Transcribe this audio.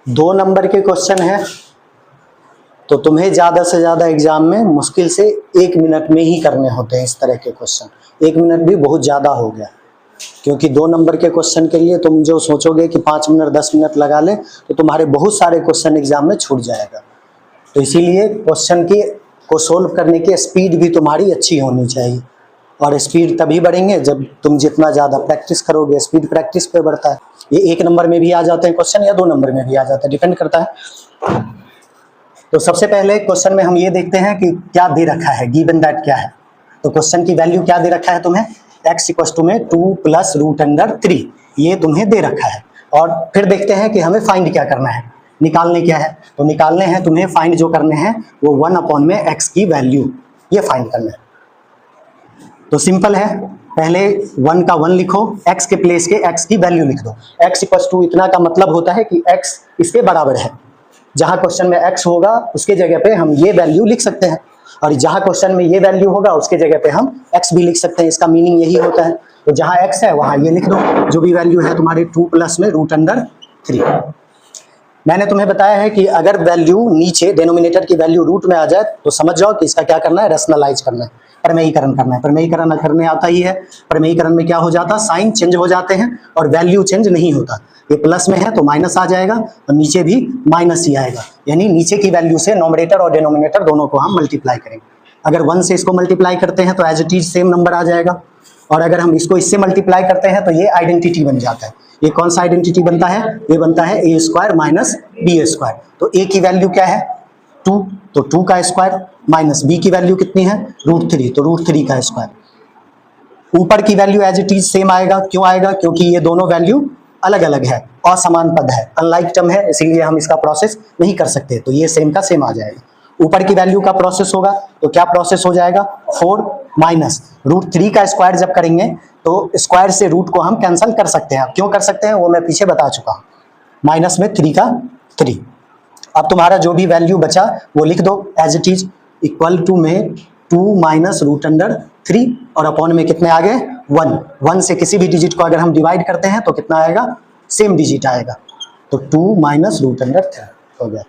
2 number के question है तो तुम्हें ज्यादा से ज्यादा एग्जाम में मुश्किल से 1 मिनट में ही करने होते हैं इस तरह के क्वेश्चन। 1 मिनट भी बहुत ज्यादा हो गया, क्योंकि 2 नंबर के क्वेश्चन के लिए तुम जो सोचोगे कि 5 मिनट 10 मिनट लगा ले तो तुम्हारे बहुत सारे क्वेश्चन एग्जाम में छूट जाएगा। तो इसीलिए क्वेश्चन को सोल्व करने की स्पीड भी तुम्हारी अच्छी होनी चाहिए, और स्पीड तभी बढ़ेंगे जब तुम जितना ज़्यादा प्रैक्टिस करोगे। स्पीड प्रैक्टिस पे बढ़ता है। ये 1 नंबर में भी आ जाते हैं क्वेश्चन या 2 नंबर में भी आ जाता है, डिपेंड करता है। तो सबसे पहले क्वेश्चन में हम ये देखते हैं कि क्या दे रखा है, गिवन दैट क्या है। तो क्वेश्चन की वैल्यू क्या दे रखा है तुम्हें, x = में 2 + √3 ये तुम्हें दे रखा है। और फिर देखते हैं कि हमें फाइंड क्या करना है, निकालने क्या है। तो निकालने हैं तुम्हें, फाइंड जो करने हैं वो 1/x की वैल्यू, ये फाइंड करना है। तो सिंपल है, पहले 1 का 1 लिखो, x के प्लेस के x की वैल्यू लिख दो। x = इतना का मतलब होता है कि x इसके बराबर है। जहां क्वेश्चन में x होगा उसके जगह पे हम ये वैल्यू लिख सकते हैं, और जहां क्वेश्चन में ये वैल्यू होगा उसके जगह पे हम x भी लिख सकते हैं। इसका मीनिंग यही होता है। तो जहां x है वहां ये लिख दो, जो भी वैल्यू है तुम्हारी 2 + में √3। मैंने तुम्हें बताया है कि अगर वैल्यू नीचे डिनोमिनेटर की वैल्यू रूट में आ जाए तो समझ जाओ कि इसका क्या करना है, रैशनलाइज करना है, प्रमेयीकरण करना है। प्रमेयीकरण करने आता ही है। प्रमेयीकरण में क्या हो जाता है, साइन चेंज हो जाते हैं और वैल्यू चेंज नहीं होता। ये प्लस में है तो माइनस आ जाएगा, और नीचे भी माइनस ही आएगा। यानी नीचे की वैल्यू से नोमिनेटर और डिनोमिनेटर दोनों को हम मल्टीप्लाई करेंगे। अगर 1 से इसको मल्टीप्लाई करते हैं तो as it is same number आ जाएगा, और अगर हम इसको इससे मल्टीप्लाई करते हैं तो ये आइडेंटिटी बन जाता है। ये कौन सा आइडेंटिटी बनता है, ये बनता है a² - b²। तो a की वैल्यू क्या है 2, तो 2 का स्क्वायर, माइनस b की वैल्यू कितनी है √3, तो √3 का स्क्वायर। ऊपर की value as it is same आएगा। क्यों आएगा, क्योंकि ये दोनों वैल्यू अलग अलग है, असमान पद है, अनलाइक टर्म है, इसीलिए हम इसका प्रोसेस नहीं कर सकते। तो ये सेम का सेम आ जाएगा। ऊपर की वैल्यू का प्रोसेस होगा तो क्या प्रोसेस हो जाएगा, 4 माइनस √3 का स्क्वायर जब करेंगे तो स्क्वायर से रूट को हम कैंसिल कर सकते हैं। क्यों कर सकते हैं वो मैं पीछे बता चुका हूँ। माइनस में 3 का 3। अब तुम्हारा जो भी वैल्यू बचा वो लिख दो as it is, equal to में 2 - √3 और अपॉन में कितने आ गए 1। 1 से किसी भी डिजिट को अगर हम डिवाइड करते हैं तो कितना आएगा, सेम डिजिट आएगा। तो 2 - √3 हो गया।